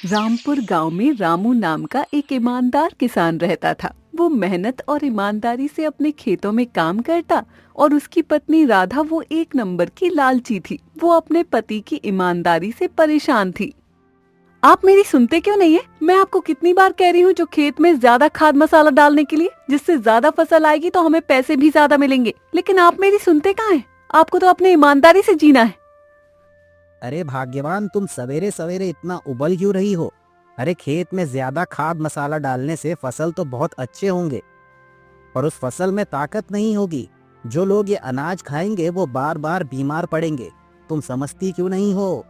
रामपुर गांव में रामू नाम का एक ईमानदार किसान रहता था। वो मेहनत और ईमानदारी से अपने खेतों में काम करता और उसकी पत्नी राधा वो एक नंबर की लालची थी। वो अपने पति की ईमानदारी से परेशान थी। आप मेरी सुनते क्यों नहीं है? मैं आपको कितनी बार कह रही हूँ जो खेत में ज्यादा खाद मसाला डालने के लिए, जिससे ज्यादा फसल आएगी तो हमें पैसे भी ज्यादा मिलेंगे, लेकिन आप मेरी सुनते कहाँ हैं? आपको तो अपने ईमानदारी से जीना है। अरे भाग्यवान, तुम सवेरे सवेरे इतना उबल क्यों रही हो? अरे खेत में ज्यादा खाद मसाला डालने से फसल तो बहुत अच्छे होंगे, पर उस फसल में ताकत नहीं होगी। जो लोग ये अनाज खाएंगे वो बार बार बीमार पड़ेंगे। तुम समझती क्यों नहीं हो?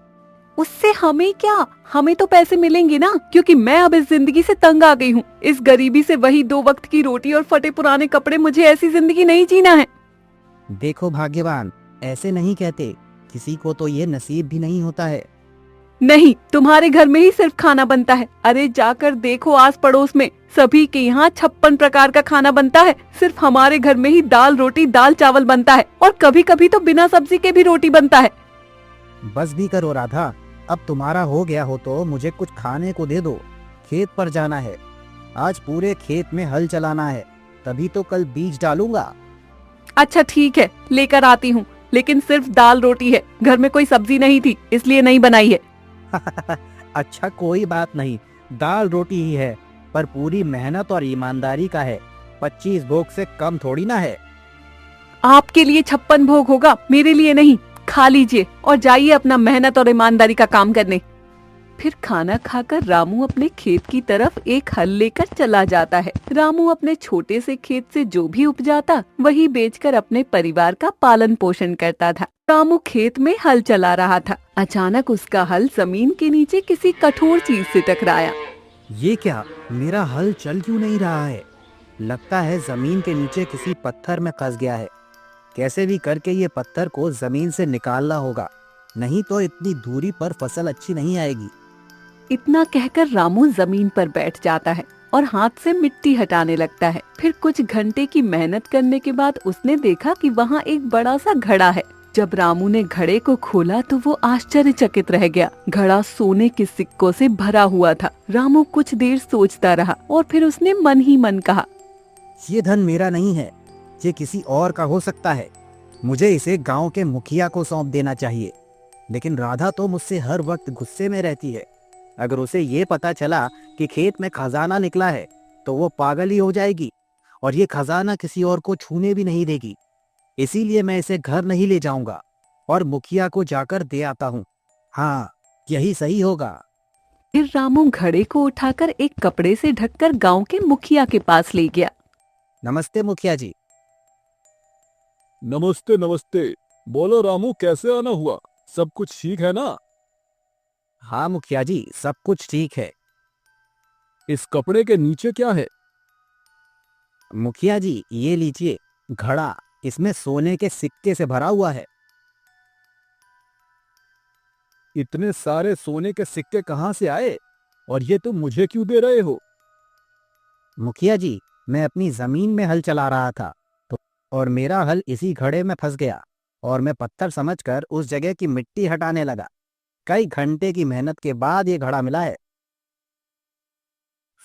उससे हमें क्या? हमें तो पैसे मिलेंगे ना, क्योंकि मैं अब इस जिंदगी से तंग आ गई हूँ। इस गरीबी से वही 2 वक्त की रोटी और फटे पुराने कपड़े, मुझे ऐसी जिंदगी नहीं जीना है। देखो भाग्यवान, ऐसे नहीं कहते। किसी को तो ये नसीब भी नहीं होता है। नहीं, तुम्हारे घर में ही सिर्फ खाना बनता है। अरे जाकर देखो आस पड़ोस में, सभी के यहाँ 56 प्रकार का खाना बनता है। सिर्फ हमारे घर में ही दाल रोटी दाल चावल बनता है, और कभी कभी तो बिना सब्जी के भी रोटी बनता है। बस भी करो राधा, अब तुम्हारा हो गया हो तो मुझे कुछ खाने को दे दो। खेत पर जाना है, आज पूरे खेत में हल चलाना है, तभी तो कल बीज डालूंगा। अच्छा ठीक है, लेकर आती हूँ, लेकिन सिर्फ दाल रोटी है। घर में कोई सब्जी नहीं थी, इसलिए नहीं बनाई है। अच्छा कोई बात नहीं, दाल रोटी ही है, पर पूरी मेहनत और ईमानदारी का है। 25 भोग से कम थोड़ी ना है। आपके लिए 56 भोग होगा, मेरे लिए नहीं। खा लीजिए और जाइए अपना मेहनत और ईमानदारी का काम करने। फिर खाना खाकर रामू अपने खेत की तरफ एक हल लेकर चला जाता है। रामू अपने छोटे से खेत से जो भी उपजाता वही बेचकर अपने परिवार का पालन पोषण करता था। रामू खेत में हल चला रहा था। अचानक उसका हल जमीन के नीचे किसी कठोर चीज से टकराया। ये क्या, मेरा हल चल क्यों नहीं रहा है? लगता है जमीन के नीचे किसी पत्थर में फंस गया है। कैसे भी करके ये पत्थर को जमीन से निकालना होगा, नहीं तो इतनी दूरी पर फसल अच्छी नहीं आएगी। इतना कहकर रामू जमीन पर बैठ जाता है और हाथ से मिट्टी हटाने लगता है। फिर कुछ घंटे की मेहनत करने के बाद उसने देखा कि वहाँ एक बड़ा सा घड़ा है। जब रामू ने घड़े को खोला तो वो आश्चर्यचकित रह गया। घड़ा सोने के सिक्कों से भरा हुआ था। रामू कुछ देर सोचता रहा और फिर उसने मन ही मन कहा, ये धन मेरा नहीं है, ये किसी और का हो सकता है। मुझे इसे गांव के मुखिया को सौंप देना चाहिए। लेकिन राधा तो मुझसे हर वक्त गुस्से में रहती है। अगर उसे ये पता चला कि खेत में खजाना निकला है तो वो पागल ही हो जाएगी, और ये खजाना किसी और को छूने भी नहीं देगी। इसीलिए मैं इसे घर नहीं ले जाऊंगा और मुखिया को जाकर दे आता हूँ। हाँ, यही सही होगा। फिर रामू घड़े को उठाकर एक कपड़े से ढककर गांव के मुखिया के पास ले गया। नमस्ते मुखिया जी। नमस्ते नमस्ते। बोलो रामू, कैसे आना हुआ? सब कुछ ठीक है ना? हाँ मुखिया जी, सब कुछ ठीक है। इस कपड़े के नीचे क्या है? मुखिया जी ये लीजिए घड़ा, इसमें सोने के सिक्के से भरा हुआ है। इतने सारे सोने के सिक्के कहाँ से आए, और ये तुम मुझे क्यों दे रहे हो? मुखिया जी, मैं अपनी जमीन में हल चला रहा था तो और मेरा हल इसी घड़े में फंस गया, और मैं पत्थर समझकर उस जगह की मिट्टी हटाने लगा। कई घंटे की मेहनत के बाद ये घड़ा मिला है।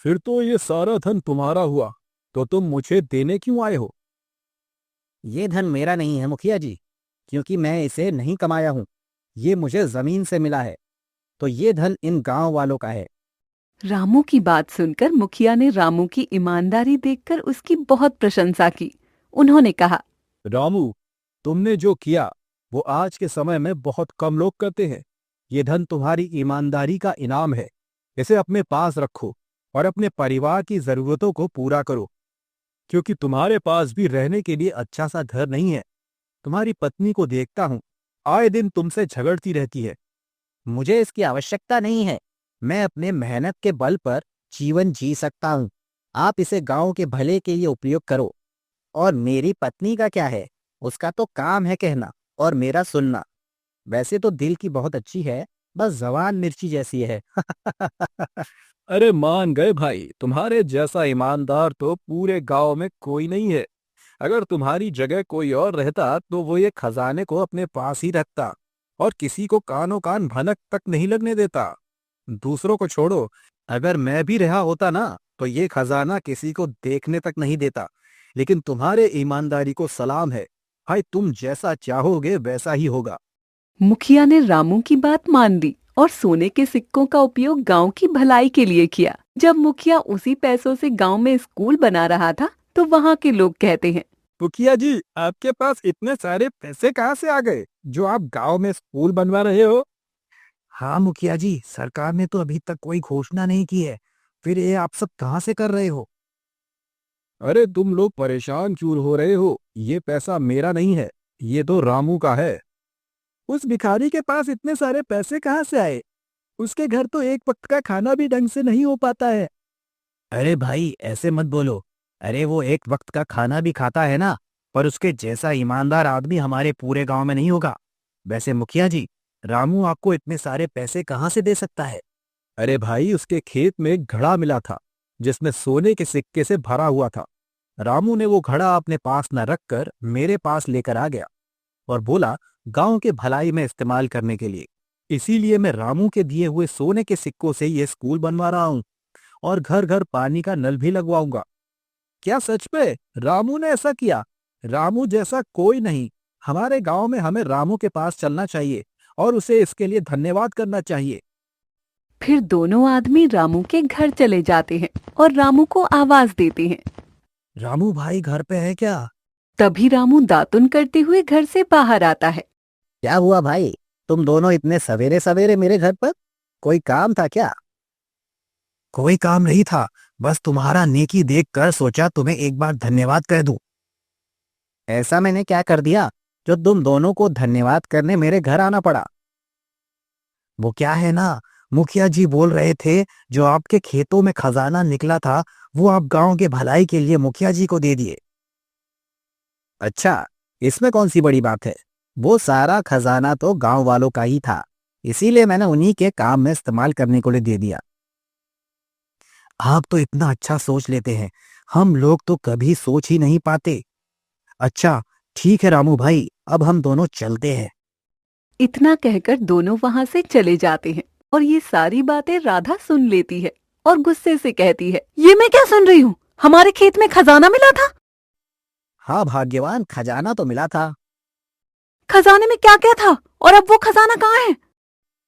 फिर तो ये सारा धन तुम्हारा हुआ, तो तुम मुझे देने क्यों आए हो? ये धन मेरा नहीं है मुखिया जी, क्योंकि मैं इसे नहीं कमाया हूँ। ये मुझे जमीन से मिला है, तो ये धन इन गांव वालों का है। रामू की बात सुनकर मुखिया ने रामू की ईमानदारी देखकर उसकी बहुत प्रशंसा की। उन्होंने कहा, रामू, तुमने जो किया वो आज के समय में बहुत कम लोग करते हैं। ये धन तुम्हारी ईमानदारी का इनाम है। इसे अपने पास रखो और अपने परिवार की जरूरतों को पूरा करो, क्योंकि तुम्हारे पास भी रहने के लिए अच्छा सा घर नहीं है। तुम्हारी पत्नी को देखता हूँ, आए दिन तुमसे झगड़ती रहती है। मुझे इसकी आवश्यकता नहीं है। मैं अपने मेहनत के बल पर जीवन जी सकता हूँ। आप इसे गांव के भले के लिए उपयोग करो। और मेरी पत्नी का क्या है? उसका तो काम है कहना और मेरा सुनना। वैसे तो दिल की बहुत अच्छी है, बस जबान मिर्ची जैसी है। अरे मान गए भाई, तुम्हारे जैसा ईमानदार तो पूरे गांव में कोई नहीं है। अगर तुम्हारी जगह कोई और रहता तो वो ये खजाने को अपने पास ही रखता और किसी को कानो कान भनक तक नहीं लगने देता। दूसरों को छोड़ो, अगर मैं भी रहा होता ना तो ये खजाना किसी को देखने तक नहीं देता। लेकिन तुम्हारे ईमानदारी को सलाम है भाई, तुम जैसा चाहोगे वैसा ही होगा। मुखिया ने रामू की बात मान ली और सोने के सिक्कों का उपयोग गांव की भलाई के लिए किया। जब मुखिया उसी पैसों से गांव में स्कूल बना रहा था तो वहां के लोग कहते हैं, मुखिया जी, आपके पास इतने सारे पैसे कहाँ से आ गए जो आप गांव में स्कूल बनवा रहे हो? हाँ मुखिया जी, सरकार ने तो अभी तक कोई घोषणा नहीं की है, फिर ये आप सब कहाँ से कर रहे हो? अरे तुम लोग परेशान क्यों हो रहे हो? ये पैसा मेरा नहीं है, ये तो रामू का है। उस भिखारी के पास इतने सारे पैसे कहाँ से आए? उसके घर तो एक वक्त का खाना भी ढंग से नहीं हो पाता है। अरे भाई ऐसे मत बोलो। अरे वो एक वक्त का खाना भी खाता है ना, पर उसके जैसा ईमानदार आदमी हमारे पूरे गांव में नहीं होगा। वैसे मुखिया जी, रामू आपको इतने सारे पैसे कहाँ से दे सकता है? अरे भाई, उसके खेत में एक घड़ा मिला था जिसमें सोने के सिक्के से भरा हुआ था। रामू ने वो घड़ा अपने पास न रखकर मेरे पास लेकर आ गया और बोला गांव के भलाई में इस्तेमाल करने के लिए। इसीलिए मैं रामू के दिए हुए सोने के सिक्कों से ये स्कूल बनवा रहा हूँ और घर घर पानी का नल भी लगवाऊंगा। क्या सच में रामू ने ऐसा किया? रामू जैसा कोई नहीं। हमारे गांव में हमें रामू के पास चलना चाहिए और उसे इसके लिए धन्यवाद करना चाहिए। फिर दोनों आदमी रामू के घर चले जाते हैं और रामू को आवाज देते हैं। रामू भाई घर पे है क्या? तभी रामू दातुन करते हुए घर से बाहर आता है। क्या हुआ भाई, तुम दोनों इतने सवेरे सवेरे मेरे घर पर? कोई काम था क्या? कोई काम नहीं था, बस तुम्हारा नेकी देखकर सोचा तुम्हें एक बार धन्यवाद कह दूं। ऐसा मैंने क्या कर दिया जो तुम दोनों को धन्यवाद करने मेरे घर आना पड़ा? वो क्या है ना, मुखिया जी बोल रहे थे जो आपके खेतों में खजाना निकला था वो आप गांव के भलाई के लिए मुखिया जी को दे दिए। अच्छा, इसमें कौन सी बड़ी बात है? वो सारा खजाना तो गांव वालों का ही था, इसीलिए मैंने उन्हीं के काम में इस्तेमाल करने को लिए दे दिया। आप तो इतना अच्छा सोच लेते हैं, हम लोग तो कभी सोच ही नहीं पाते। अच्छा ठीक है रामू भाई, अब हम दोनों चलते हैं। इतना कहकर दोनों वहां से चले जाते हैं और ये सारी बातें राधा सुन लेती है और गुस्से से कहती है, ये मैं क्या सुन रही हूँ? हमारे खेत में खजाना मिला था? हाँ भाग्यवान, खजाना तो मिला था। खजाने में क्या क्या था और अब वो खजाना कहाँ है?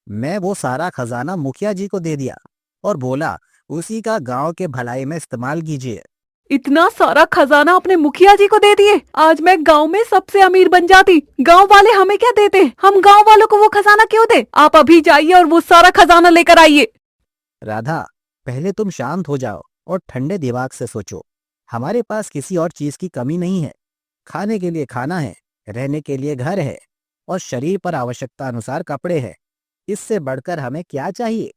मैं वो सारा खजाना मुखिया जी को दे दिया और बोला उसी का गांव के भलाई में इस्तेमाल कीजिए। इतना सारा खजाना अपने मुखिया जी को दे दिए? आज मैं गांव में सबसे अमीर बन जाती। गांव वाले हमें क्या देते? हम गांव वालों को वो खजाना क्यों दे? आप अभी जाइए और वो सारा खजाना लेकर आइए। राधा, पहले तुम शांत हो जाओ और ठंडे दिमाग से सोचो। हमारे पास किसी और चीज की कमी नहीं है। खाने के लिए खाना है, रहने के लिए घर है और शरीर पर आवश्यकता अनुसार कपड़े हैं। इससे बढ़कर हमें क्या चाहिए?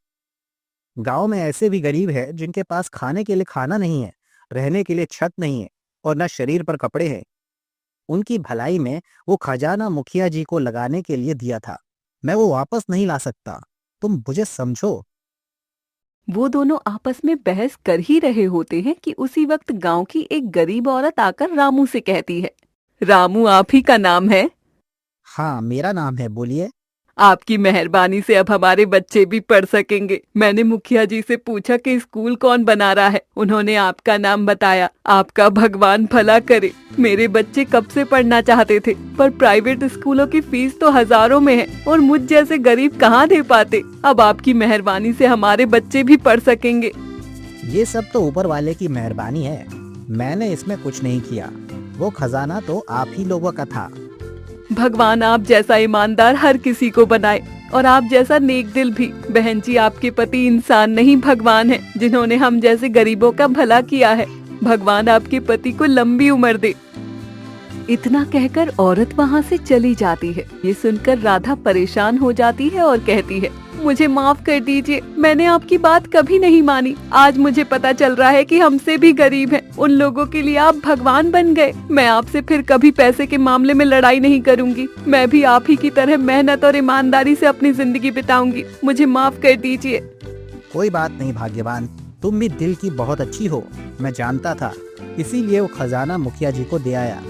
गांव में ऐसे भी गरीब हैं जिनके पास खाने के लिए खाना नहीं है, रहने के लिए छत नहीं है और न शरीर पर कपड़े हैं। उनकी भलाई में वो खजाना मुखिया जी को लगाने के लिए दिया था, मैं वो वापस नहीं ला सकता। तुम मुझे समझो। वो दोनों आपस में बहस कर ही रहे होते हैं कि उसी वक्त गांव की एक गरीब औरत आकर रामू से कहती है, रामू आप ही का नाम है? हाँ मेरा नाम है, बोलिए। आपकी मेहरबानी से अब हमारे बच्चे भी पढ़ सकेंगे। मैंने मुखिया जी से पूछा कि स्कूल कौन बना रहा है, उन्होंने आपका नाम बताया। आपका भगवान भला करे। मेरे बच्चे कब से पढ़ना चाहते थे, पर प्राइवेट स्कूलों की फीस तो हजारों में है और मुझ जैसे गरीब कहाँ दे पाते। अब आपकी मेहरबानी से हमारे बच्चे भी पढ़ सकेंगे। ये सब तो ऊपर वाले की मेहरबानी है, मैंने इसमें कुछ नहीं किया। वो खजाना तो आप ही लोगों का था। भगवान आप जैसा ईमानदार हर किसी को बनाए और आप जैसा नेक दिल भी। बहन जी, आपके पति इंसान नहीं भगवान है, जिन्होंने हम जैसे गरीबों का भला किया है। भगवान आपके पति को लंबी उम्र दे। इतना कहकर औरत वहाँ से चली जाती है। ये सुनकर राधा परेशान हो जाती है और कहती है, मुझे माफ कर दीजिए, मैंने आपकी बात कभी नहीं मानी। आज मुझे पता चल रहा है कि हमसे भी गरीब हैं। उन लोगों के लिए आप भगवान बन गए। मैं आपसे फिर कभी पैसे के मामले में लड़ाई नहीं करूंगी। मैं भी आप ही की तरह मेहनत और ईमानदारी से अपनी जिंदगी बिताऊंगी। मुझे माफ कर दीजिए। कोई बात नहीं भाग्यवान, तुम भी दिल की बहुत अच्छी हो, मैं जानता था, इसीलिए वो खजाना मुखिया जी को दे आया।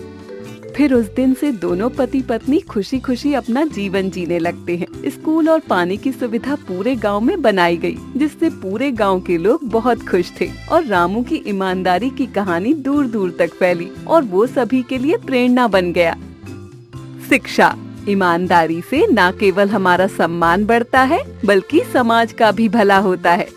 फिर उस दिन से दोनों पति पत्नी खुशी खुशी अपना जीवन जीने लगते हैं। स्कूल और पानी की सुविधा पूरे गांव में बनाई गई, जिससे पूरे गांव के लोग बहुत खुश थे और रामू की ईमानदारी की कहानी दूर दूर तक फैली और वो सभी के लिए प्रेरणा बन गया। शिक्षा। ईमानदारी से न केवल हमारा सम्मान बढ़ता है, बल्कि समाज का भी भला होता है।